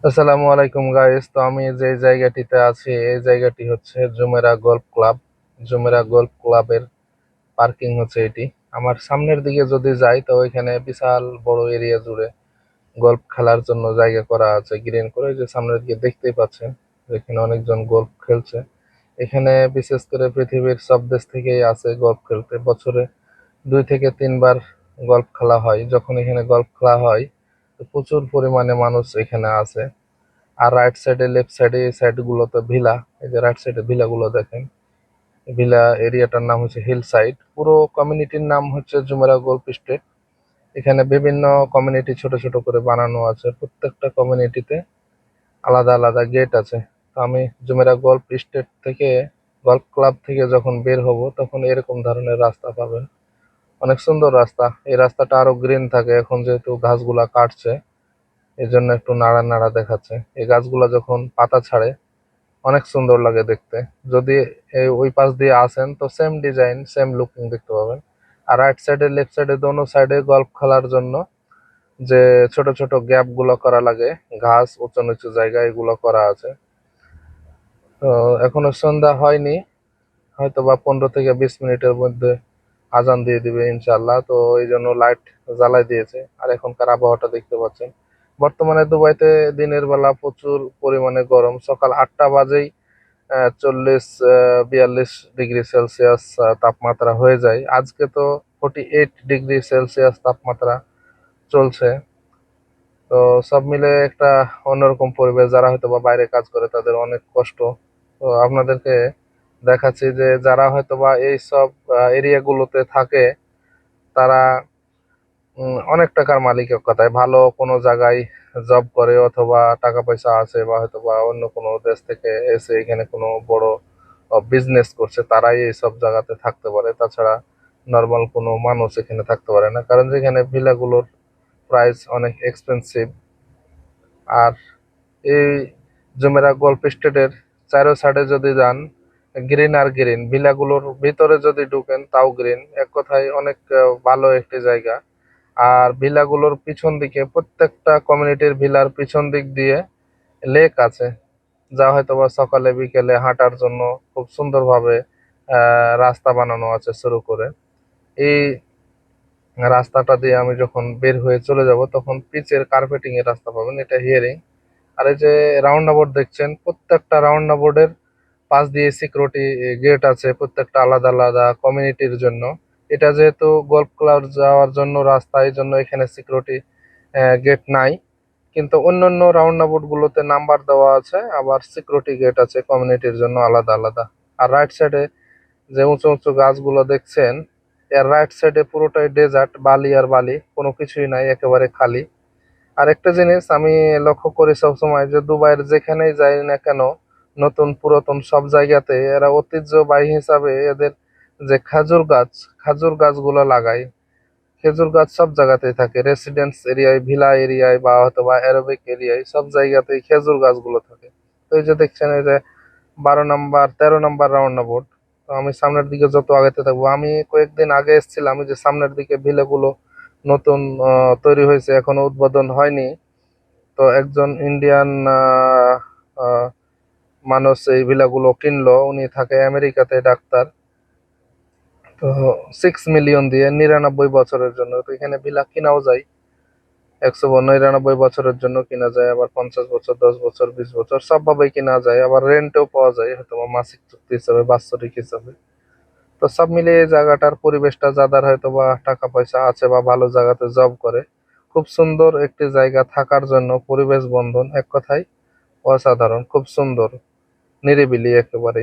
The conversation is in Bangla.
আসসালামু আলাইকুম গাইস। তো আমি যে জায়গাটিতে আছি এই জায়গাটি হচ্ছে Jumeirah golf club. Jumeirah golf ক্লাবের পার্কিং হচ্ছে এটি। আমার সামনের দিকে যদি যাই তো এখানে বিশাল বড় এরিয়া জুড়ে গল্ফ খেলার জন্য জায়গা করা আছে গ্রিন করে, যে সামনের দিকে দেখতেই পাচ্ছেন। এখানে অনেকজন গল্ফ খেলছে। এখানে বিশেষ করে পৃথিবীর সব দেশ থেকেই আছে গল্ফ খেলতে। বছরে 2 থেকে 3 বার গল্ফ খেলা হয়। যখন এখানে গল্ফ খেলা হয় তো প্রচুর পরিমাণে মানুষ এখানে আছে। আর রাইট সাইডে লেফট সাইডে এই সাইড গুলোতে ভিলা। এই যে রাইট সাইডে ভিলা গুলো দেখেন, ভিলা এরিয়াটার নাম হচ্ছে হিল সাইড। পুরো কমিউনিটির নাম হচ্ছে জুমেরা গোল্ফ স্টেট। এখানে বিভিন্ন কমিউনিটি ছোট ছোট করে বানানো আছে, প্রত্যেকটা কমিউনিটিতে আলাদা আলাদা গেট আছে। তো আমি জুমেরা গল্ফ স্টেট থেকে, গল্ফ ক্লাব থেকে যখন বের হব তখন এরকম ধরনের রাস্তা পাবেন। অনেক সুন্দর রাস্তা। এই রাস্তাটা আরো গ্রিন থাকে, এখন যেহেতু ঘাসগুলা কাটছে এই জন্য একটু নাড়া নাড়া দেখাচ্ছে। এই গাছগুলা যখন পাতা ছাড়ে অনেক সুন্দর লাগে দেখতে। যদি ওই পাশ দিয়ে আসেন তো সেম ডিজাইন সেম লুকিং দেখতে পাবেন। আর রাইট সাইডে লেফট সাইডে দোনো সাইডে গল্ফ খেলার জন্য যে ছোট ছোট গ্যাপ গুলো করা লাগে, ঘাস উঁচু নিচু জায়গা এগুলো করা আছে। তো এখনো সন্ধ্যা হয়নি, হয়তো বা 15 থেকে 20 মিনিটের মধ্যে আজান দিয়ে দিবে ইনশাল্লাহ। তো এই জন্য লাইট জ্বালাই দিয়েছে। আর এখনকার আবহাওয়াটা দেখতে পাচ্ছেন। বর্তমানে দুবাইতে দিনের বেলা প্রচুর পরিমাণে গরম। সকাল 8টা বাজেই 40-42 ডিগ্রি সেলসিয়াস তাপমাত্রা হয়ে যায়। আজকে তো 48 ডিগ্রি সেলসিয়াস তাপমাত্রা চলছে। তো সব মিলে একটা অন্যরকম পরিবেশ। যারা হয়তো বা বাইরে কাজ করে তাদের অনেক কষ্ট। তো আপনাদেরকে দেখাচ্ছি যে যারা হয়তো বা এই সব এরিয়াগুলোতে থাকে তারা অনেক টাকার মালিক। এক কথায় ভালো কোনো জায়গায় জব করে অথবা টাকা পয়সা আছে, বা হয়তো বা অন্য কোনো দেশ থেকে এসে এখানে কোনো বড় বিজনেস করছে, তারাই এই সব জায়গাতে থাকতে পারে। তাছাড়া নর্মাল কোনো মানুষ এখানে থাকতে পারে না, কারণ যেখানে ভিলাগুলোর প্রাইস অনেক এক্সপেন্সিভ। আর এই জুমেরা গল্ফ স্টেটের চারো সাইডে যদি যান, গ্রিন আর গ্রিন। ভিলাগুলোর ভিতরে যদি ঢুকেন তাও গ্রিন। এক কথায় অনেক ভালো একটি জায়গা। আর ভিলাগুলোর পিছন দিকে, প্রত্যেকটা কমিউনিটির ভিলার পিছন দিক দিয়ে লেক আছে, যা হয়তো বা সকালে বিকেলে হাঁটার জন্য খুব সুন্দরভাবে রাস্তা বানানো আছে শুরু করে। এই রাস্তাটা দিয়ে আমি যখন বের হয়ে চলে যাব তখন পিচের কার্পেটিং এর রাস্তা পাবেন, এটা হিয়ারিং। আর এই যে রাউন্ড আবাউট দেখছেন, প্রত্যেকটা রাউন্ড আবাউটের পাশ দিয়ে সিকিউরিটি গেট আছে, প্রত্যেকটা আলাদা আলাদা কমিউনিটির জন্য। এটা যেহেতু গল্ফ ক্লাব যাওয়ার জন্য রাস্তা, এই জন্য এখানে সিকিউরিটি গেট নাই। কিন্তু অন্যান্য রাউন্ড আবাউট গুলোতে নাম্বার দেওয়া আছে, আবার সিকিউরিটি গেট আছে কমিউনিটির জন্য আলাদা আলাদা। আর রাইট সাইডে যে উঁচু উঁচু গাছগুলো দেখছেন, এর রাইট সাইডে পুরোটাই ডেজার্ট, বালি আর বালি, কোনো কিছুই নাই, একেবারে খালি। আর একটা জিনিস আমি লক্ষ্য করি সবসময়, যে দুবাইয়ের যেখানেই যাই না কেন, নতুন পুরাতন সব জায়গাতে এরা ঐতিহ্যবাহী হিসাবে এদের যে খাজুর গাছগুলো লাগায়। খেজুর গাছ সব জায়গাতেই থাকে, রেসিডেন্স এরিয়ায়, ভিলা এরিয়ায়, বা হয়তো বা অ্যারোবিক এরিয়ায়, সব জায়গাতেই খেজুর গাছগুলো থাকে। তো এই যে দেখছেন, এই যে 12 নম্বর 13 নম্বর রাউন্ড অ্যাবাউট। তো আমি সামনের দিকে যত আগাতে থাকবো, আমি কয়েকদিন আগে এসেছিলাম, এই যে সামনের দিকে ভিলেগুলো নতুন তৈরি হয়েছে, এখনো উদ্বোধন হয়নি। তো একজন ইন্ডিয়ান মানুষ এই ভিলাগুলো কিনলো। উনি থাকে আমেরিকাতে, ডাক্তার। তো 6 মিলিয়ন দিয়ে 99 বছরের জন্য। তো এখানে ভিলা কিনাও যায়, 199 বছরের জন্য কিনা যায়, আবার 50 বছর, 10 বছর, 20 বছর, সবভাবেই কিনা যায়। আবার রেন্টেও পাওয়া যায়, হয়তো বা মাসিক চুক্তি হিসাবে, বাৎসরিক হিসাবে। তো সব মিলিয়ে এই জায়গাটার পরিবেশটা, যাদের হয়তো বা টাকা পয়সা আছে বা ভালো জায়গাতে জব করে, খুব সুন্দর একটি জায়গা থাকার জন্য। পরিবেশ বন্ধন, এক কথায় অসাধারণ, খুব সুন্দর, নিরিবিলি একেবারে।